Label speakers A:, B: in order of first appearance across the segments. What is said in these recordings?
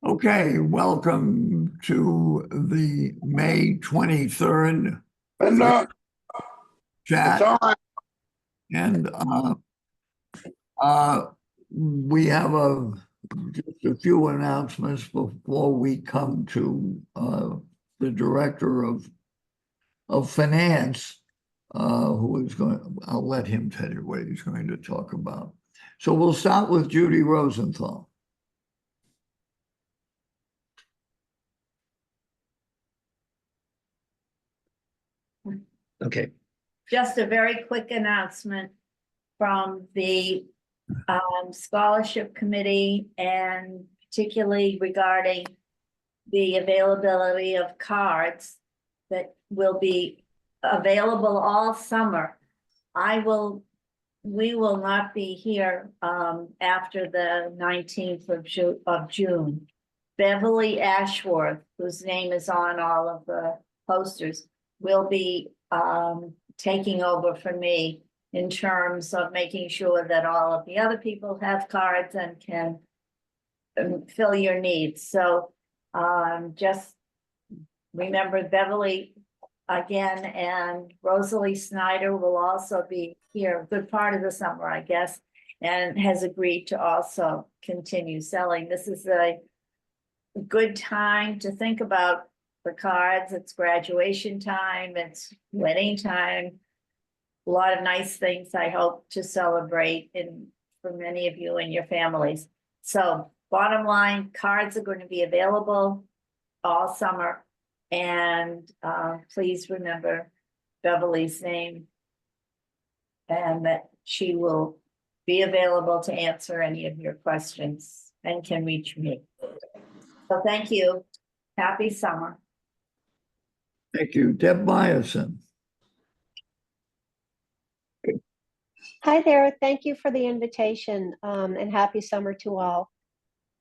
A: Okay, welcome to the May 23rd
B: And it's
A: chat.
B: all right.
A: And uh, we have just a few announcements before we come to the director of finance, who is I'll let him tell you what he's going to talk about. So we'll start with Judy Rosenthal.
C: Okay.
D: Just a very quick announcement from the scholarship committee, and particularly regarding the availability of cards that will be available all summer. We will not be here after the 19th of June. Beverly Ashworth, whose name is on all of the posters, will be taking over for me in terms of making sure that all of the other people have cards and can fill your needs. So just remember Beverly again, and Rosalie Snyder will also be here a good part of the summer, I guess, and has agreed to also continue selling. This is a good time to think about the cards. It's graduation time, it's wedding time, a lot of nice things I hope to celebrate for many of you and your families. So bottom line, cards are going to be available all summer, and please remember Beverly's name and that she will be available to answer any of your questions and can reach me. So thank you. Happy summer.
A: Thank you. Deb Meyerson.
E: Hi there. Thank you for the invitation, and happy summer to all.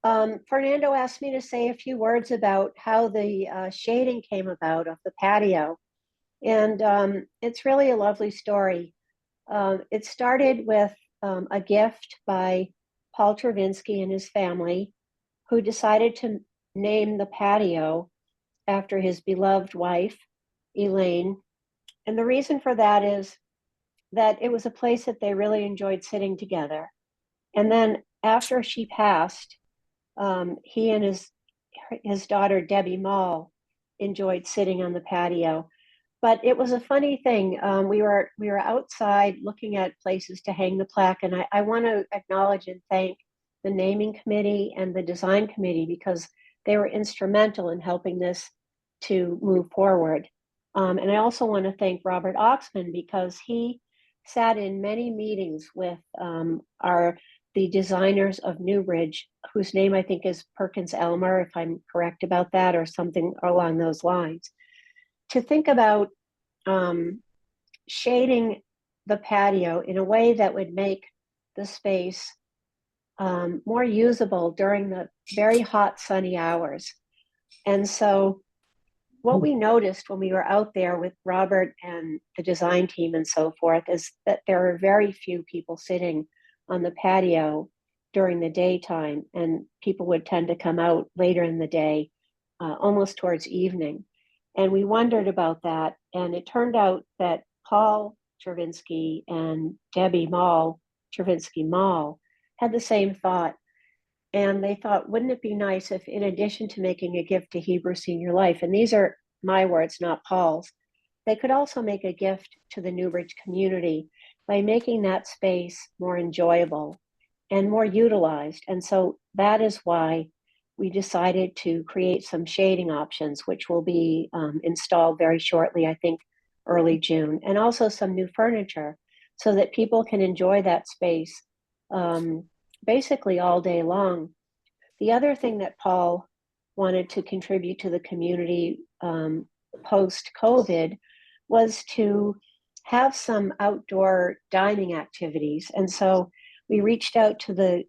E: Fernando asked me to say a few words about how the shading came about of the patio. And it's really a lovely story. It started with a gift by Paul Travinsky and his family, who decided to name the patio after his beloved wife, Elaine. And the reason for that is that it was a place that they really enjoyed sitting together. And then after she passed, he and his daughter, Debbie Mall, enjoyed sitting on the patio. But it was a funny thing. We were outside looking at places to hang the plaque, and I want to acknowledge and thank the naming committee and the design committee, because they were instrumental in helping this to move forward. And I also want to thank Robert Oxman, because he sat in many meetings with the designers of Newbridge, whose name I think is Perkins Elmer, if I'm correct about that, or something along those lines, to think about shading the patio in a way that would make the space more usable during the very hot sunny hours. And so what we noticed when we were out there with Robert and the design team and so forth is that there are very few people sitting on the patio during the daytime, and people would tend to come out later in the day, almost towards evening. And we wondered about that, and it turned out that Paul Travinsky and Debbie Mall, Travinsky Mall, had the same thought. And they thought, wouldn't it be nice if, in addition to making a gift to Hebrew Senior Life, and these are my words, not Paul's, they could also make a gift to the Newbridge community by making that space more enjoyable and more utilized. And so that is why we decided to create some shading options, which will be installed very shortly, I think early June, and also some new furniture so that people can enjoy that space basically all day long. The other thing that Paul wanted to contribute to the community post-COVID was to have some outdoor dining activities. And so we reached out to the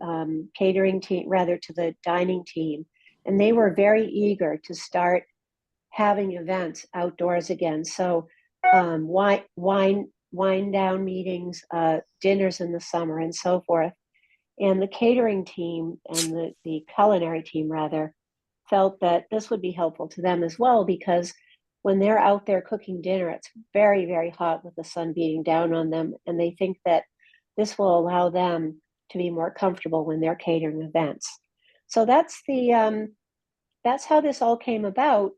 E: catering team, rather to the dining team, and they were very eager to start having events outdoors again. So wine down meetings, dinners in the summer, and so forth. And the catering team and the culinary team, rather, felt that this would be helpful to them as well, because when they're out there cooking dinner, it's very, very hot with the sun beating down on them. And they think that this will allow them to be more comfortable when they're catering events. So that's that's how this all came about.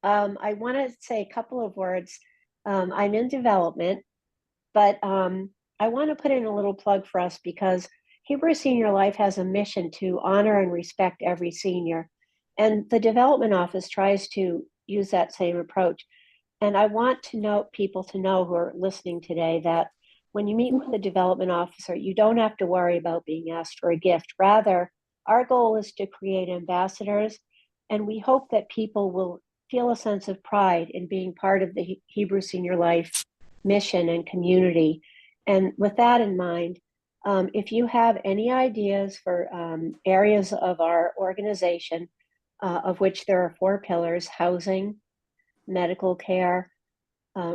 E: I want to say a couple of words. I'm in development, but I want to put in a little plug for us, because Hebrew Senior Life has a mission to honor and respect every senior. And the development office tries to use that same approach. And I want people to know who are listening today that when you meet with the development officer, you don't have to worry about being asked for a gift. Rather, our goal is to create ambassadors, and we hope that people will feel a sense of pride in being part of the Hebrew Senior Life mission and community. And with that in mind, if you have any ideas for areas of our organization, of which there are 4 pillars: housing, medical care,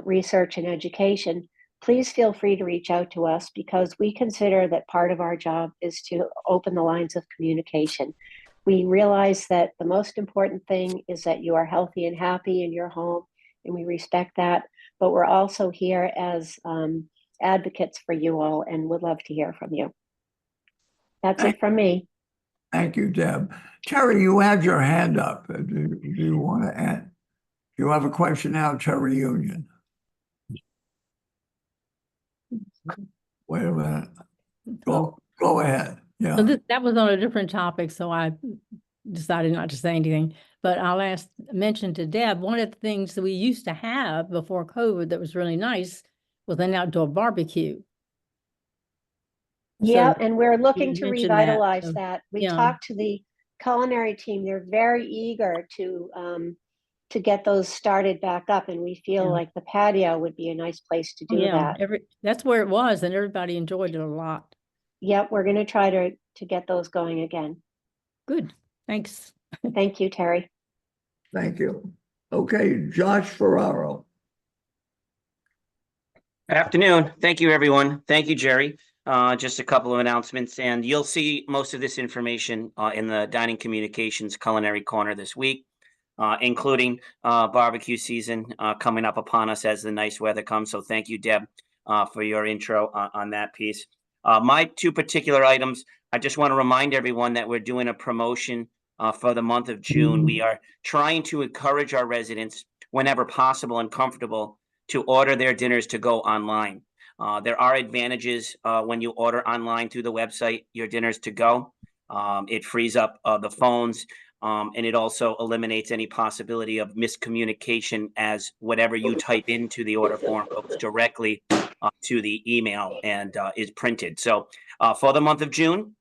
E: research, and education, please feel free to reach out to us, because we consider that part of our job is to open the lines of communication. We realize that the most important thing is that you are healthy and happy in your home, and we respect that. But we're also here as advocates for you all, and would love to hear from you. That's it from me.
A: Thank you, Deb. Terry, you had your hand up. Do you want to add? You have a question now, Terry Union. Wait a minute. Go ahead. Yeah.
C: So that was on a different topic, so I decided not to say anything. But I'll mention to Deb, one of the things that we used to have before COVID that was really nice was an outdoor barbecue.
E: Yeah,
C: So
E: and we're looking
C: you
E: to
C: mentioned that,
E: revitalize
C: so,
E: that. We
C: yeah.
E: talked to the culinary team. They're very eager to get those started back up, and we feel
C: Yeah.
E: like the patio would be a nice place to do
C: Yeah,
E: that.
C: that's where it was, and everybody enjoyed it a lot.
E: Yep, we're going to try to get those going again.
C: Good, thanks.
E: Thank you, Terry.
A: Thank you. Okay, Josh Ferraro.
F: Afternoon. Thank you, everyone. Thank you, Jerry. Just a couple of announcements, and you'll see most of this information in the Dining Communications Culinary Corner this week, including barbecue season coming up upon us as the nice weather comes. So thank you, Deb, for your intro on that piece. My 2 particular items, I just want to remind everyone that we're doing a promotion for the month of June. We are trying to encourage our residents, whenever possible and comfortable, to order their dinners to go online. There are advantages when you order online through the website, your dinners to go. It frees up the phones, and it also eliminates any possibility of miscommunication, as whatever you type into the order form goes directly to the email and is printed. So for the month of June,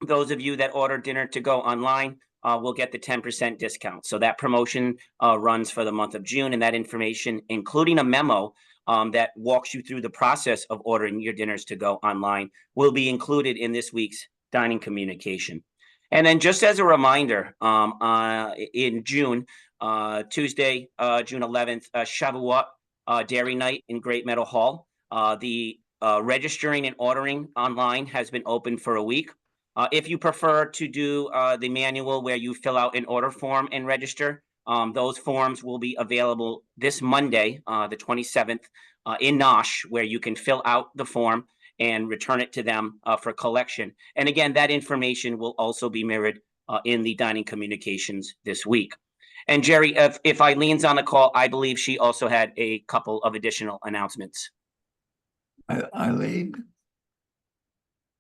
F: those of you that order dinner to go online will get the 10% discount. So that promotion runs for the month of June, and that information, including a memo that walks you through the process of ordering your dinners to go online, will be included in this week's dining communication. And then just as a reminder, in June, Tuesday, June 11th, Shavuot Dairy Night in Great Meadow Hall. The registering and ordering online has been open for a week. If you prefer to do the manual where you fill out an order form and register, those forms will be available this Monday, the 27th, in Nosh, where you can fill out the form and return it to them for collection. And again, that information will also be mirrored in the dining communications this week. And Jerry, if Eileen's on the call, I believe she also had a couple of additional announcements.
A: Eileen?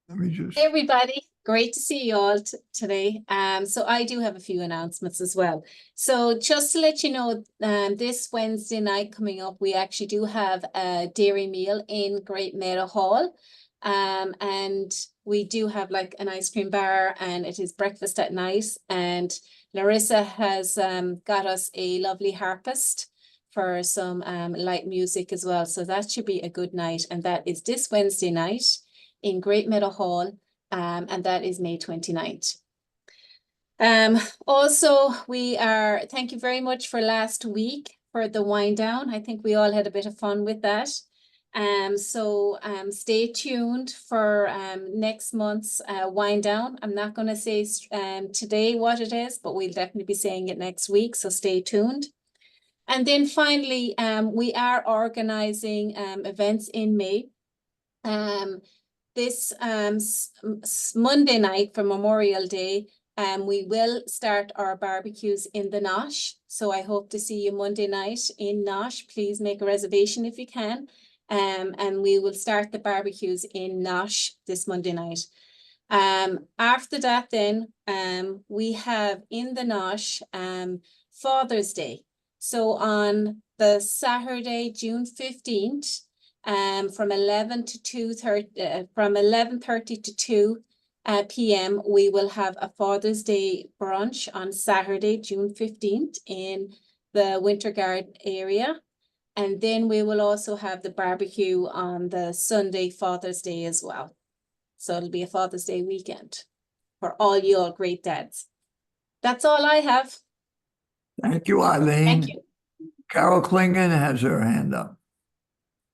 A: Let me just.
G: Hey everybody, great to see you all today. So I do have a few announcements as well. So just to let you know, this Wednesday night coming up, we actually do have a dairy meal in Great Meadow Hall. And we do have like an ice cream bar, and it is breakfast at night. And Larissa has got us a lovely harpist for some light music as well. So that should be a good night. And that is this Wednesday night in Great Meadow Hall, and that is May 29th. Also, thank you very much for last week for the wind down. I think we all had a bit of fun with that. So stay tuned for next month's wind down. I'm not going to say today what it is, but we'll definitely be saying it next week. So stay tuned. And then finally, we are organizing events in May. This Monday night for Memorial Day, we will start our barbecues in the Nosh. So I hope to see you Monday night in Nosh. Please make a reservation if you can. And we will start the barbecues in Nosh this Monday night. After that, then we have in the Nosh Father's Day. So on the Saturday, June 15th, from 11:30 to 2 p.m. we will have a Father's Day brunch on Saturday, June 15th in the Winter Garden area. And then we will also have the barbecue on the Sunday, Father's Day as well. So it'll be a Father's Day weekend for all you all great dads. That's all I have.
A: Thank you, Eileen.
G: Thank you.
A: Carol Klingon has her hand up.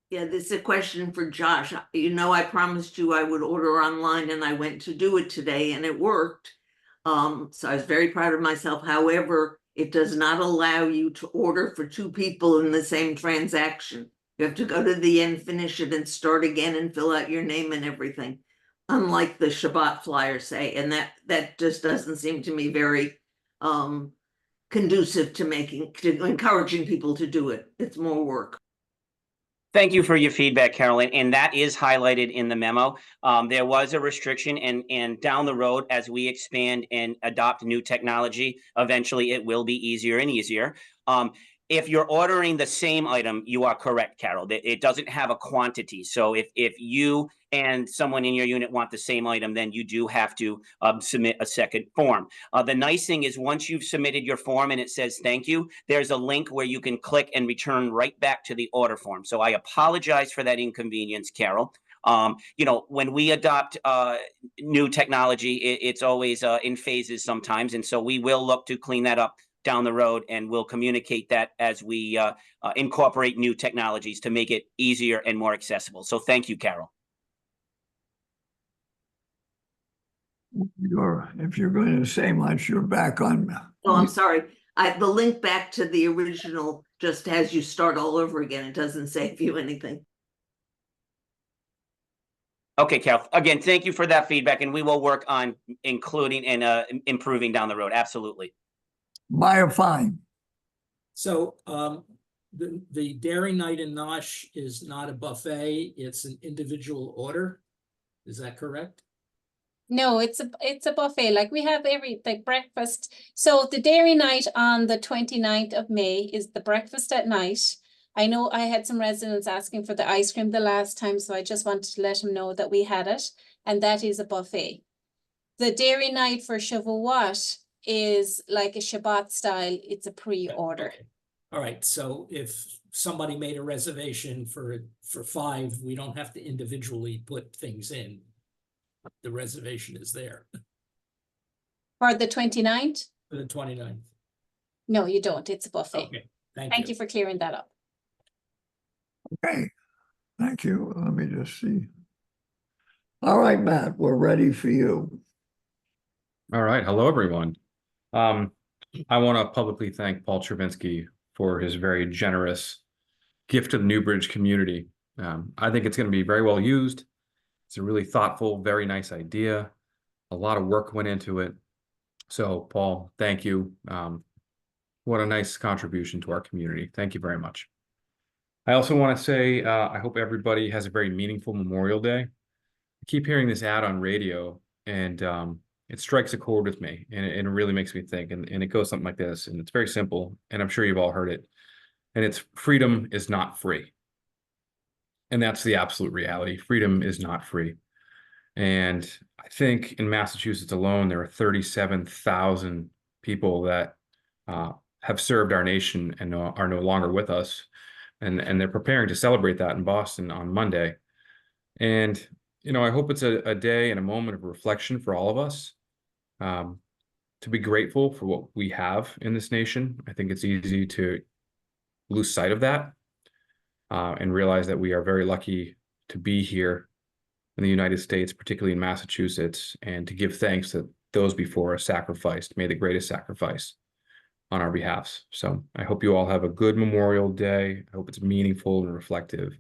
H: Yeah, this is a question for Josh. You know, I promised you I would order online and I went to do it today and it worked. So I was very proud of myself. However, it does not allow you to order for two people in the same transaction. You have to go to the end, finish it and start again and fill out your name and everything. Unlike the Shabbat flyers say, and that just doesn't seem to me very conducive to encouraging people to do it. It's more work.
F: Thank you for your feedback, Carolyn, and that is highlighted in the memo. There was a restriction, and down the road, as we expand and adopt new technology, eventually it will be easier and easier. If you're ordering the same item, you are correct, Carol. It doesn't have a quantity. So if you and someone in your unit want the same item, then you do have to submit a second form. The nice thing is once you've submitted your form and it says thank you, there's a link where you can click and return right back to the order form. So I apologize for that inconvenience, Carol. You know, when we adopt new technology, it's always in phases sometimes. And so we will look to clean that up down the road, and we'll communicate that as we incorporate new technologies to make it easier and more accessible. So thank you, Carol.
A: If you're going to say much, you're back on.
H: Oh, I'm sorry. The link back to the original just has you start all over again. It doesn't save you anything.
F: Okay, Carol. Again, thank you for that feedback, and we will work on including and improving down the road. Absolutely.
A: Maya Fine.
I: So the dairy night in Nosh is not a buffet, it's an individual order. Is that correct?
G: No, it's a buffet. Like we have like breakfast. So the dairy night on the 29th of May is the breakfast at night. I know I had some residents asking for the ice cream the last time, so I just wanted to let them know that we had it, and that is a buffet. The dairy night for Shavuot is like a Shabbat style. It's a pre-order.
I: Okay. All right, so if somebody made a reservation for 5, we don't have to individually put things in. The reservation is there
G: For the 29th?
I: for the 29th.
G: No, you don't. It's a buffet.
I: Okay, thank
G: Thank
I: you.
G: you for clearing that up.
A: Okay, thank you. Let me just see. All right, Matt, we're ready for you.
J: All right. Hello, everyone. I want to publicly thank Paul Chervinsky for his very generous gift to the Newbridge community. I think it's going to be very well used. It's a really thoughtful, very nice idea. A lot of work went into it. So, Paul, thank you. What a nice contribution to our community. Thank you very much. I also want to say I hope everybody has a very meaningful Memorial Day. I keep hearing this ad on radio, and it strikes a chord with me, and it really makes me think. And it goes something like this, and it's very simple, and I'm sure you've all heard it. And it's freedom is not free. And that's the absolute reality. Freedom is not free. And I think in Massachusetts alone, there are 37,000 people that have served our nation and are no longer with us. And they're preparing to celebrate that in Boston on Monday. And, you know, I hope it's a day and a moment of reflection for all of us. To be grateful for what we have in this nation. I think it's easy to lose sight of that. and realize that we are very lucky to be here in the United States, particularly in Massachusetts, and to give thanks that those before us sacrificed, made the greatest sacrifice on our behalfs. So I hope you all have a good Memorial Day. I hope it's meaningful and reflective.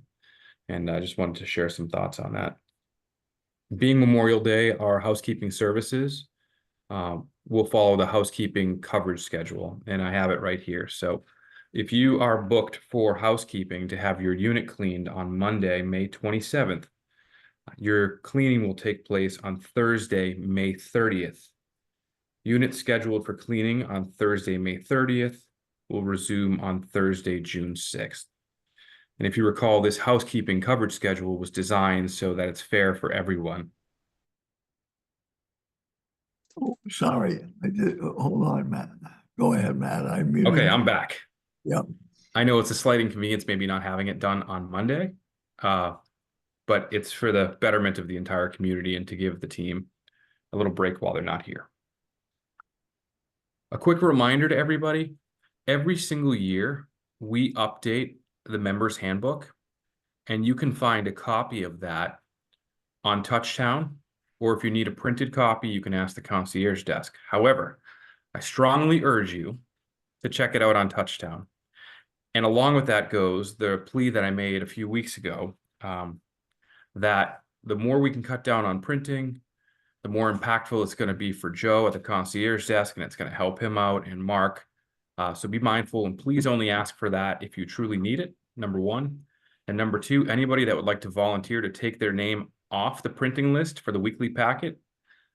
J: And I just wanted to share some thoughts on that. Being Memorial Day, our housekeeping services will follow the housekeeping coverage schedule, and I have it right here. So if you are booked for housekeeping to have your unit cleaned on Monday, May 27th, your cleaning will take place on Thursday, May 30th. Units scheduled for cleaning on Thursday, May 30th will resume on Thursday, June 6th. And if you recall, this housekeeping coverage schedule was designed so that it's fair for everyone.
A: Oh, sorry, I did, hold on, Matt. Go ahead, Matt. I muted
J: Okay,
A: you.
J: I'm back.
A: Yep.
J: I know it's a slight inconvenience, maybe not having it done on Monday, but it's for the betterment of the entire community and to give the team a little break while they're not here. A quick reminder to everybody, every single year we update the members handbook, and you can find a copy of that on Touchtown, or if you need a printed copy, you can ask the concierge desk. However, I strongly urge you to check it out on Touchtown. And along with that goes the plea that I made a few weeks ago, that the more we can cut down on printing, the more impactful it's going to be for Joe at the concierge desk, and it's going to help him out, and Mark. So be mindful, and please only ask for that if you truly need it, number one. And number two, anybody that would like to volunteer to take their name off the printing list for the weekly packet,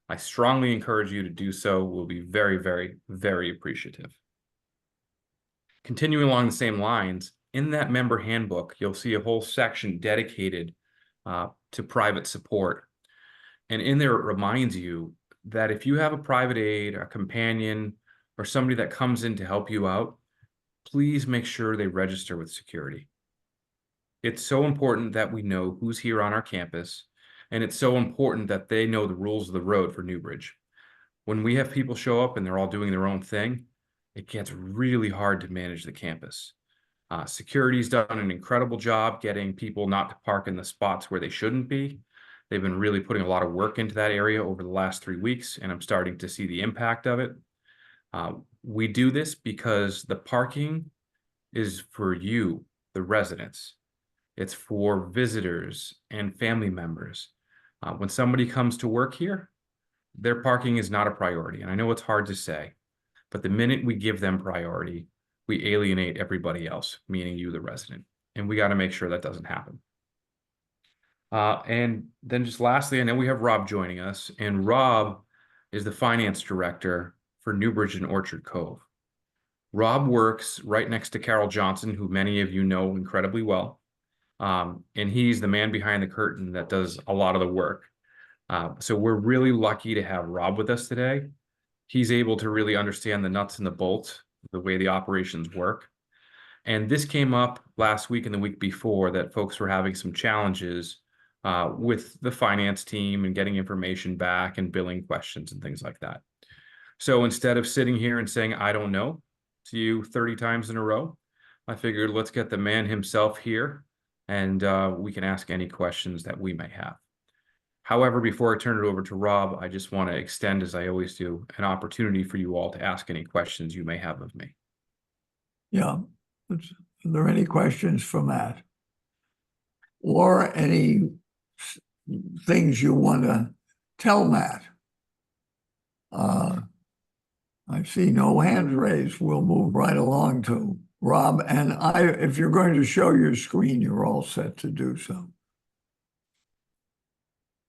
J: I strongly encourage you to do so. We'll be very, very, very appreciative. Continuing along the same lines, in that member handbook, you'll see a whole section dedicated to private support. And in there, it reminds you that if you have a private aide, a companion, or somebody that comes in to help you out, please make sure they register with security. It's so important that we know who's here on our campus, and it's so important that they know the rules of the road for Newbridge. When we have people show up and they're all doing their own thing, it gets really hard to manage the campus. Security's done an incredible job getting people not to park in the spots where they shouldn't be. They've been really putting a lot of work into that area over the last 3 weeks, and I'm starting to see the impact of it. We do this because the parking is for you, the residents. It's for visitors and family members. When somebody comes to work here, their parking is not a priority. And I know it's hard to say, but the minute we give them priority, we alienate everybody else, meaning you, the resident. And we got to make sure that doesn't happen. And then just lastly, I know we have Rob joining us, and Rob is the finance director for Newbridge and Orchard Cove. Rob works right next to Carol Johnson, who many of you know incredibly well. And he's the man behind the curtain that does a lot of the work. So we're really lucky to have Rob with us today. He's able to really understand the nuts and the bolts, the way the operations work. And this came up last week and the week before, that folks were having some challenges with the finance team and getting information back and billing questions and things like that. So instead of sitting here and saying, I don't know, to you 30 times in a row, I figured let's get the man himself here, and we can ask any questions that we may have. However, before I turn it over to Rob, I just want to extend, as I always do, an opportunity for you all to ask any questions you may have of me.
A: Yeah. Are there any questions for Matt? Or any things you want to tell Matt? I see no hands raised. We'll move right along to Rob. And if you're going to show your screen, you're all set to do so.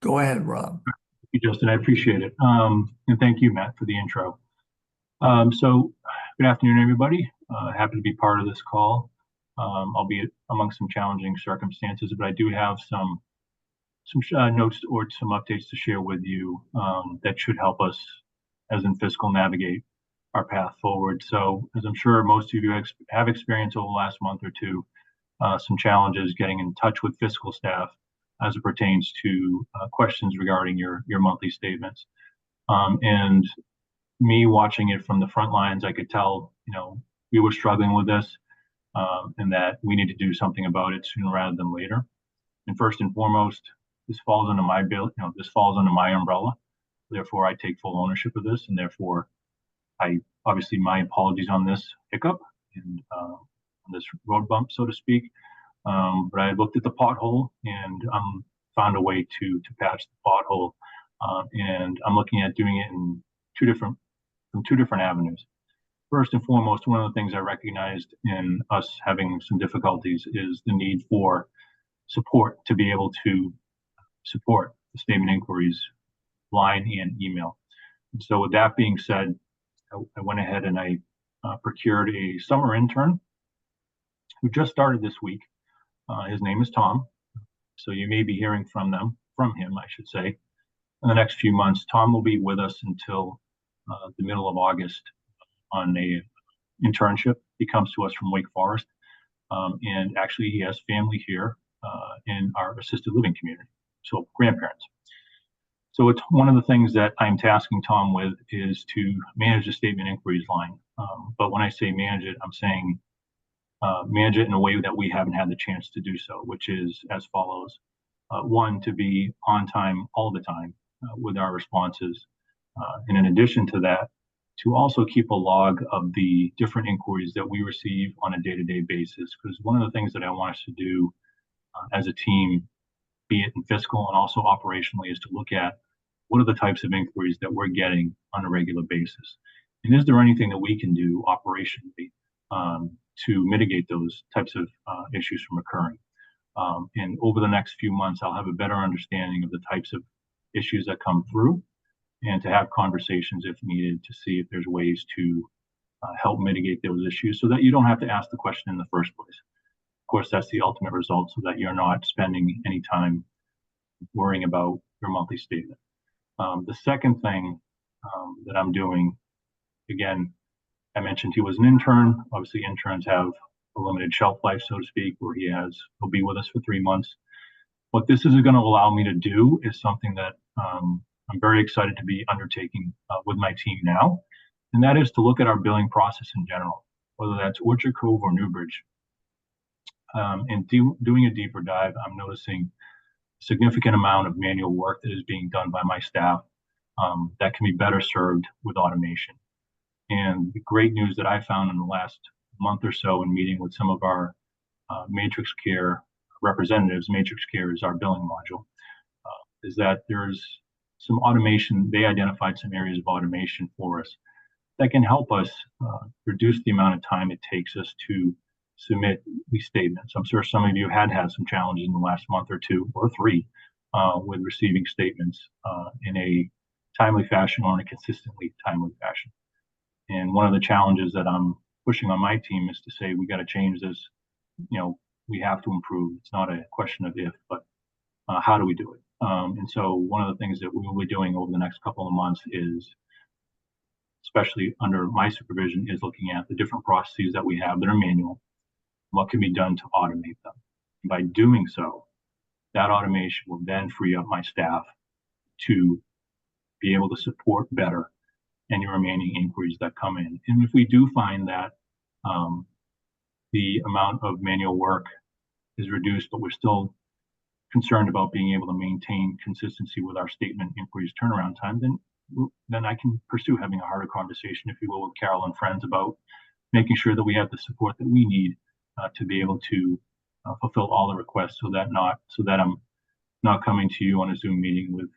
A: Go ahead, Rob.
K: Thank you, Justin. I appreciate it. And thank you, Matt, for the intro. So good afternoon, everybody. Happy to be part of this call, albeit amongst some challenging circumstances, but I do have some notes or some updates to share with you that should help us as in fiscal navigate our path forward. So as I'm sure most of you have experienced over the last month or two, some challenges getting in touch with fiscal staff as it pertains to questions regarding your monthly statements. And me watching it from the front lines, I could tell, we were struggling with this. and that we need to do something about it sooner rather than later. And first and foremost, this falls under my bill, this falls under my umbrella. Therefore, I take full ownership of this, and therefore, obviously my apologies on this hiccup and on this road bump, so to speak. But I looked at the pothole and found a way to patch the pothole, and I'm looking at doing it in from two different avenues. First and foremost, one of the things I recognized in us having some difficulties is the need for support to be able to support the statement inquiries line and email. And so with that being said, I went ahead and I procured a summer intern who just started this week. His name is Tom. So you may be hearing from him, I should say, in the next few months. Tom will be with us until the middle of August on a internship. He comes to us from Wake Forest, and actually he has family here in our assisted living community, so grandparents. So it's one of the things that I'm tasking Tom with is to manage the statement inquiries line. But when I say manage it, I'm saying manage it in a way that we haven't had the chance to do so, which is as follows. One, to be on time all the time with our responses. And in addition to that, to also keep a log of the different inquiries that we receive on a day-to-day basis. Because one of the things that I want us to do as a team, be it in fiscal and also operationally, is to look at what are the types of inquiries that we're getting on a regular basis. And is there anything that we can do operationally to mitigate those types of issues from occurring? And over the next few months, I'll have a better understanding of the types of issues that come through, and to have conversations if needed to see if there's ways to help mitigate those issues so that you don't have to ask the question in the first place. Of course, that's the ultimate result, so that you're not spending any time worrying about your monthly statement. The second thing that I'm doing, again, I mentioned he was an intern. Obviously, interns have a limited shelf life, so to speak, where he'll be with us for 3 months. What this is going to allow me to do is something that I'm very excited to be undertaking with my team now, and that is to look at our billing process in general, whether that's Orchard Cove or Newbridge. And doing a deeper dive, I'm noticing a significant amount of manual work that is being done by my staff that can be better served with automation. And the great news that I found in the last month or so in meeting with some of our Matrix Care representatives, Matrix Care is our billing module, is that there's some automation. They identified some areas of automation for us that can help us reduce the amount of time it takes us to submit these statements. I'm sure some of you had some challenges in the last month or two or three with receiving statements in a timely fashion or in a consistently timely fashion. And one of the challenges that I'm pushing on my team is to say, we got to change this. We have to improve. It's not a question of if, but how do we do it? And so one of the things that we will be doing over the next couple of months is, especially under my supervision, is looking at the different processes that we have that are manual, what can be done to automate them. And by doing so, that automation will then free up my staff to be able to support better any remaining inquiries that come in. And if we do find that the amount of manual work is reduced, but we're still concerned about being able to maintain consistency with our statement inquiries turnaround time, then I can pursue having a harder conversation, if you will, with Carol and friends about making sure that we have the support that we need to be able to fulfill all the requests, so that I'm not coming to you on a Zoom meeting with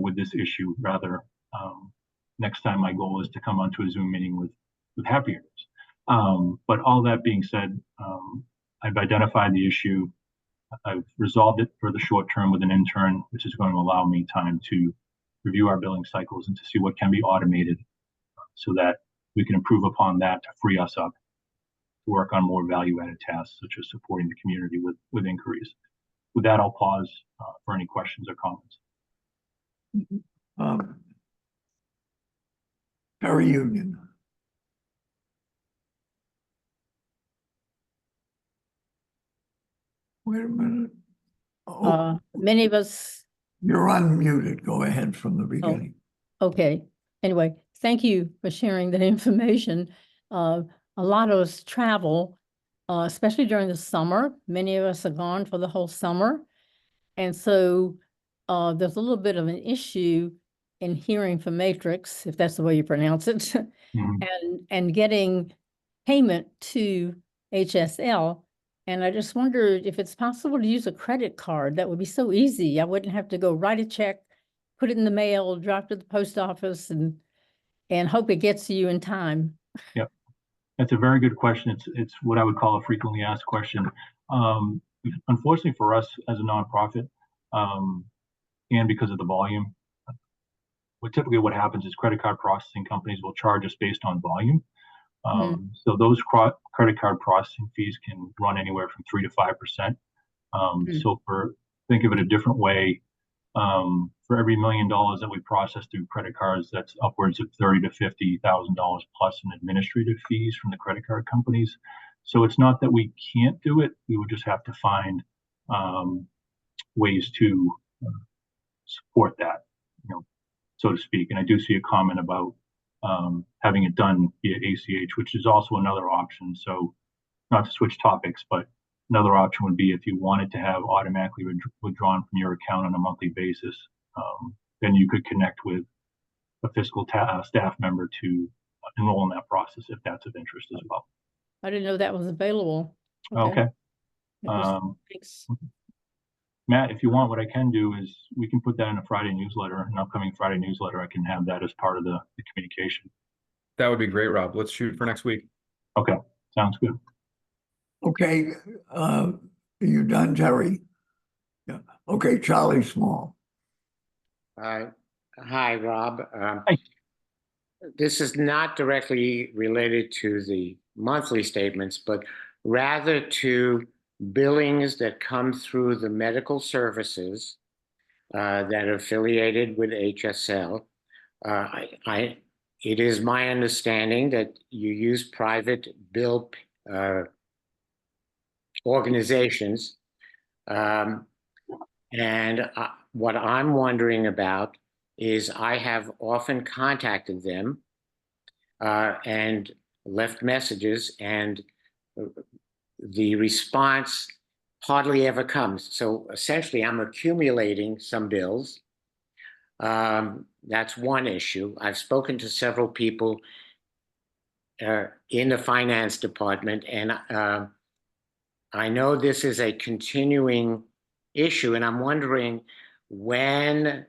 K: with this issue. Rather, next time my goal is to come onto a Zoom meeting with happier news. But all that being said, I've identified the issue. I've resolved it for the short term with an intern, which is going to allow me time to review our billing cycles and to see what can be automated so that we can improve upon that to free us up to work on more value-added tasks, such as supporting the community with inquiries. With that, I'll pause for any questions or comments.
A: Perry Union. Wait a minute. Oh,
C: Many of us,
A: you're unmuted. Go ahead from the beginning.
C: okay. Anyway, thank you for sharing that information. a lot of us travel, especially during the summer. Many of us are gone for the whole summer. And so there's a little bit of an issue in hearing from Matrix, if that's the way you pronounce it, and getting payment to HSL. And I just wondered if it's possible to use a credit card. That would be so easy. I wouldn't have to go write a check, put it in the mail, drop to the post office, and hope it gets to you in time.
K: Yep. That's a very good question. It's what I would call a frequently asked question. Unfortunately for us as a nonprofit, and because of the volume, what happens is credit card processing companies will charge us based on volume. So those credit card processing fees can run anywhere from 3 to 5%. So think of it a different way. For every $1 million that we process through credit cards, that's upwards of $30,000 to $50,000 plus in administrative fees from the credit card companies. So it's not that we can't do it; we would just have to find ways to support that, so to speak. And I do see a comment about having it done via ACH, which is also another option. So not to switch topics, but another option would be if you wanted to have automatically withdrawn from your account on a monthly basis, then you could connect with a fiscal staff member to enroll in that process if that's of interest as well.
C: I didn't know that was available.
K: Okay.
C: Thanks.
K: Matt, if you want, what I can do is we can put that in a Friday newsletter, an upcoming Friday newsletter. I can have that as part of the communication.
J: That would be great, Rob. Let's shoot for next week.
K: Okay, sounds good.
A: Okay, are you done, Jerry? Yeah. Okay, Charlie Small.
L: Hi, Rob.
K: Hi.
L: This is not directly related to the monthly statements, but rather to billings that come through the medical services that are affiliated with HSL. It is my understanding that you use private bill organizations. And what I'm wondering about is I have often contacted them and left messages, and the response hardly ever comes. So essentially, I'm accumulating some bills. That's one issue. I've spoken to several people in the finance department, and I know this is a continuing issue, and I'm wondering when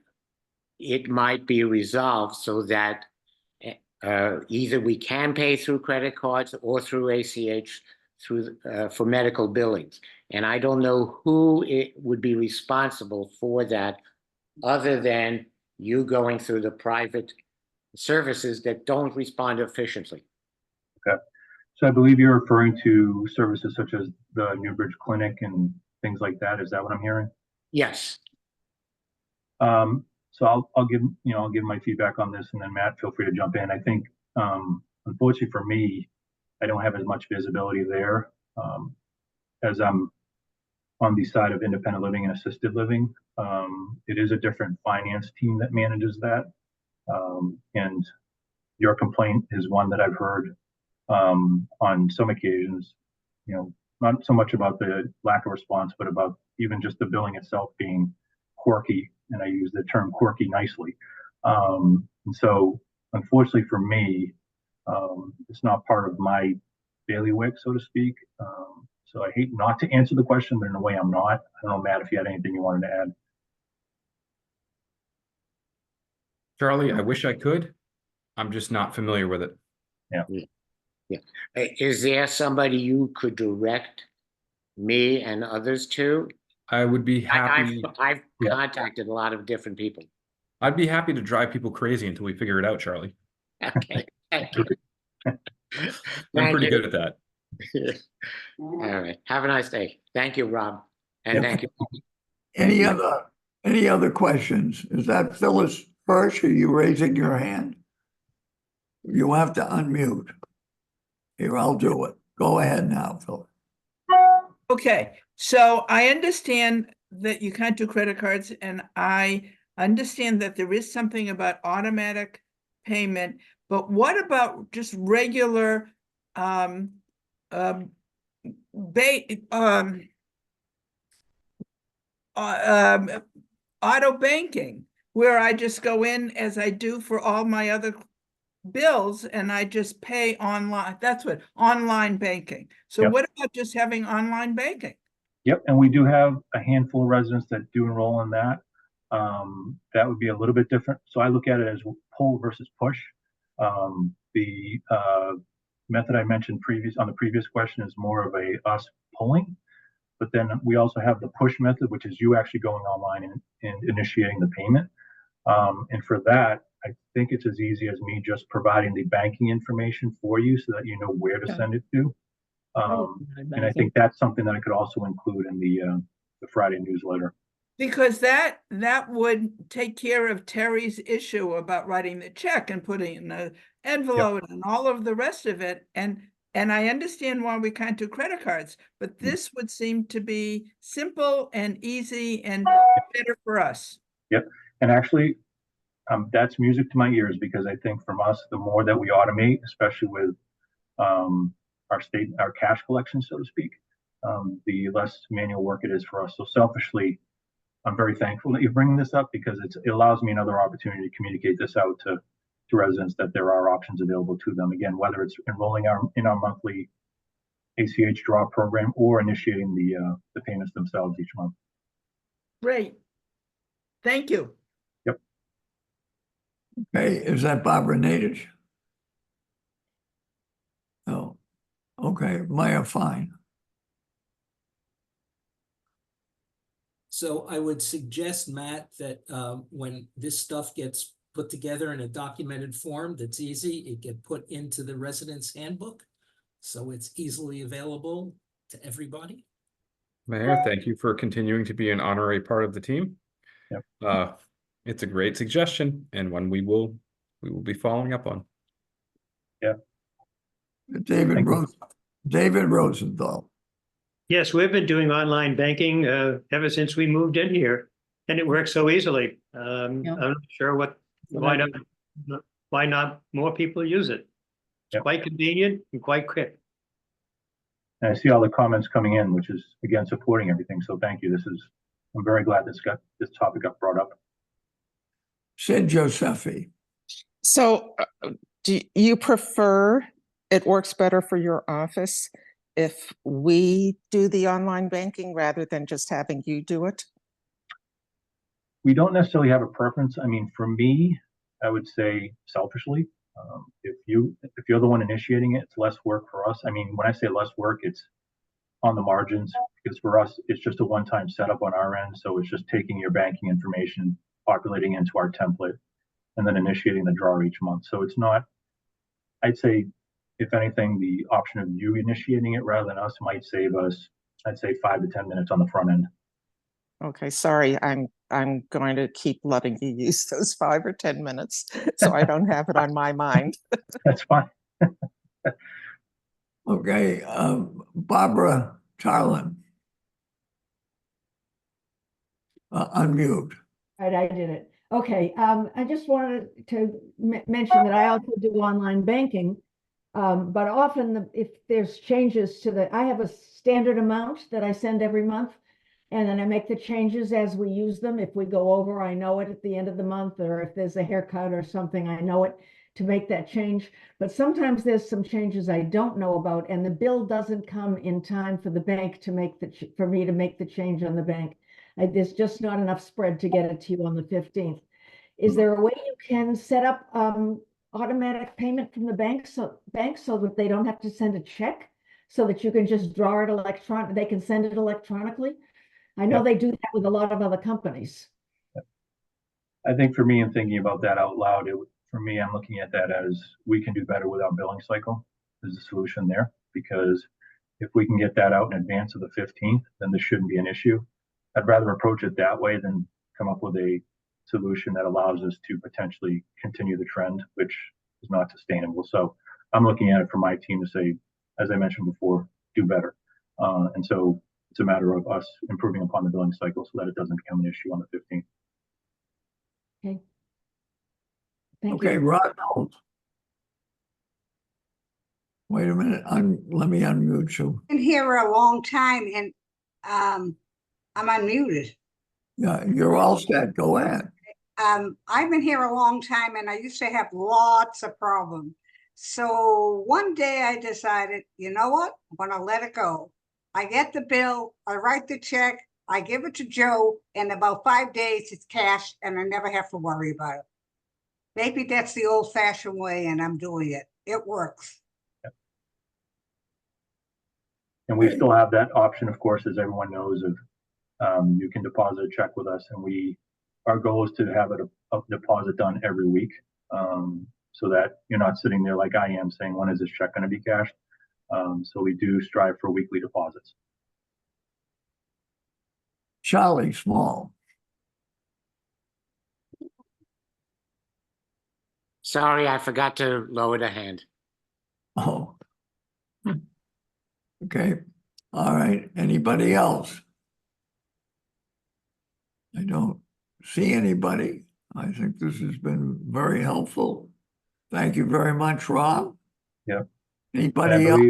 L: it might be resolved so that either we can pay through credit cards or through ACH for medical billings. And I don't know who it would be responsible for that other than you going through the private services that don't respond efficiently.
K: Okay. So I believe you're referring to services such as the Newbridge Clinic and things like that. Is that what I'm hearing?
L: Yes.
K: So I'll give my feedback on this, and then Matt, feel free to jump in. I think, unfortunately for me, I don't have as much visibility there as I'm on the side of independent living and assisted living. It is a different finance team that manages that. And your complaint is one that I've heard on some occasions, not so much about the lack of response, but about even just the billing itself being quirky. And I use the term quirky nicely. And so unfortunately for me, it's not part of my bailiwick, so to speak. So I hate not to answer the question, but in a way I'm not. I don't know, Matt, if you had anything you wanted to add.
J: Charlie, I wish I could. I'm just not familiar with it.
L: Yeah. Is there somebody you could direct me and others to?
J: I would be happy.
L: I've contacted a lot of different people.
J: I'd be happy to drive people crazy until we figure it out, Charlie.
L: Okay. Thank you.
J: I'm pretty good at that.
L: All right. Have a nice day. Thank you, Rob. And thank you.
A: Any other questions? Is that Phyllis Hirsch? Are you raising your hand? You have to unmute. Here, I'll do it. Go ahead now, Phyllis.
B: Okay, so I understand that you can't do credit cards, and I understand that there is something about automatic payment, but what about just regular ba- auto banking, where I just go in as I do for all my other bills and I just pay online. That's what, online banking. So
K: Yep.
B: what about just having online banking?
K: Yep, and we do have a handful of residents that do enroll in that. That would be a little bit different. So I look at it as pull versus push. The method I mentioned on the previous question is more of us pulling, but then we also have the push method, which is you actually going online and initiating the payment. And for that, I think it's as easy as me just providing the banking information for you so that you know where to
C: Okay.
K: send it to. And I think that's something that I could also include in the Friday newsletter.
B: Because that would take care of Terry's issue about writing the check and putting in the envelope and all of the rest of it. And I understand why we can't do credit cards, but this would seem to be simple and easy and better for us.
K: Yep. And actually, that's music to my ears, because I think from us, the more that we automate, especially with our cash collection, so to speak, the less manual work it is for us. So selfishly, I'm very thankful that you're bringing this up, because it allows me another opportunity to communicate this out to residents, that there are options available to them. Again, whether it's enrolling in our monthly ACH draw program or initiating the payments themselves each month.
B: Great. Thank you.
K: Yep.
A: Okay, is that Barbara Nadish? Oh, okay, Maya Fine.
I: So I would suggest, Matt, that when this stuff gets put together in a documented form that's easy, it get put into the residence handbook, so it's easily available to everybody.
J: Mayor, thank you for continuing to be an honorary part of the team.
K: Yep.
J: It's a great suggestion, and one we will be following up on.
K: Yeah.
A: David Rosenthal.
M: Yes, we've been doing online banking ever since we moved in here, and it works so easily. I'm not sure why not more people use it. It's
K: Yep.
M: quite convenient and quite quick.
K: And I see all the comments coming in, which is again supporting everything. So thank you. I'm very glad this topic got brought up.
A: Sid Josephi.
N: So do you prefer, it works better for your office if we do the online banking rather than just having you do it?
K: We don't necessarily have a preference. I mean, for me, I would say selfishly, if you're the one initiating it, it's less work for us. I mean, when I say less work, it's on the margins, because for us, it's just a one-time setup on our end. So it's just taking your banking information, populating into our template, and then initiating the draw each month. So it's not, I'd say, if anything, the option of you initiating it rather than us might save us, I'd say 5 to 10 minutes on the front end.
N: Okay, sorry, I'm going to keep letting you use those 5 or 10 minutes so I don't have it on my mind.
K: That's fine.
A: Okay, Barbara Tarlin. Unmute.
O: Right, I did it. Okay, I just wanted to mention that I also do online banking. But often if there's changes to I have a standard amount that I send every month, and then I make the changes as we use them. If we go over, I know it at the end of the month, or if there's a haircut or something, I know it to make that change. But sometimes there's some changes I don't know about, and the bill doesn't come in time for the bank to make for me to make the change on the bank. There's just not enough spread to get it to you on the 15th. Is there a way you can set up automatic payment from the bank so that they don't have to send a check, so that you can just draw it they can send it electronically? I know they do that with a lot of other companies.
K: I think for me, in thinking about that out loud, for me, I'm looking at that as we can do better with our billing cycle. There's a solution there, because if we can get that out in advance of the 15th, then this shouldn't be an issue. I'd rather approach it that way than come up with a solution that allows us to potentially continue the trend, which is not sustainable. So I'm looking at it for my team to say, as I mentioned before, do better. And so it's a matter of us improving upon the billing cycle so that it doesn't become an issue on the 15th.
O: Okay. Thank
A: Okay,
O: you.
A: Rod Knowles. Wait a minute, let me unmute you.
P: Been here a long time and I'm unmuted.
A: Yeah, you're all set, go ahead.
P: I've been here a long time and I used to have lots of problems. So one day I decided, you know what, I'm gonna let it go. I get the bill, I write the check, I give it to Joe, and about 5 days it's cashed and I never have to worry about it. Maybe that's the old fashioned way and I'm doing it. It works.
K: And we still have that option, of course, as everyone knows, of you can deposit a check with us, and our goal is to have a deposit done every week, so that you're not sitting there like I am saying, when is this check going to be cashed? So we do strive for weekly deposits.
A: Charlie Small.
L: Sorry, I forgot to lower the hand.
A: Oh. Okay, all right, anybody else? I don't see anybody. I think this has been very helpful. Thank you very much, Rob.
K: Yeah.
A: Anybody else?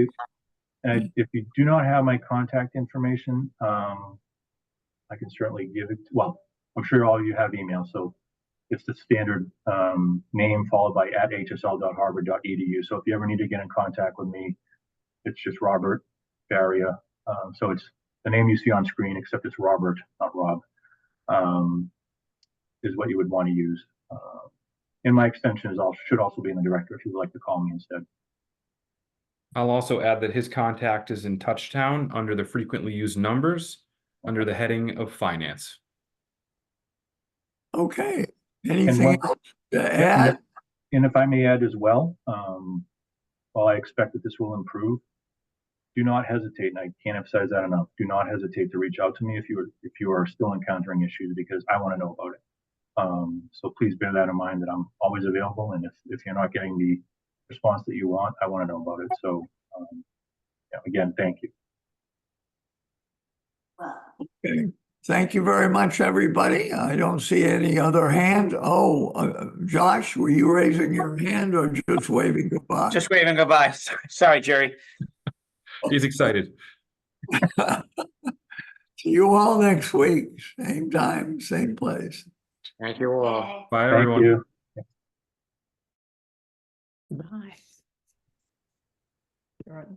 K: And if you do not have my contact information, I can certainly give it. Well, I'm sure all of you have email, so it's the standard name followed by @hsl.harvard.edu. So if you ever need to get in contact with me, it's just Robert Faria. So it's the name you see on screen, except it's Robert, not Rob, is what you would want to use. And my extension should also be in the director if you would like to call me instead.
J: I'll also add that his contact is in Touchtown under the frequently used numbers, under the heading of finance.
A: Okay, anything else to add?
K: And if I may add as well, while I expect that this will improve, do not hesitate, and I can't emphasize that enough, do not hesitate to reach out to me if you are still encountering issues, because I want to know about it. So please bear that in mind, that I'm always available, and if you're not getting the response that you want, I want to know about it. So yeah, again, thank you.
A: Okay. Thank you very much, everybody. I don't see any other hand. Oh, Josh, were you raising your hand or just waving goodbye?
F: Just waving goodbye. Sorry, Jerry.
J: He's excited.
A: See you all next week, same time, same place.
L: Thank you all.
J: Bye, everyone.
K: Thank you.
C: Bye.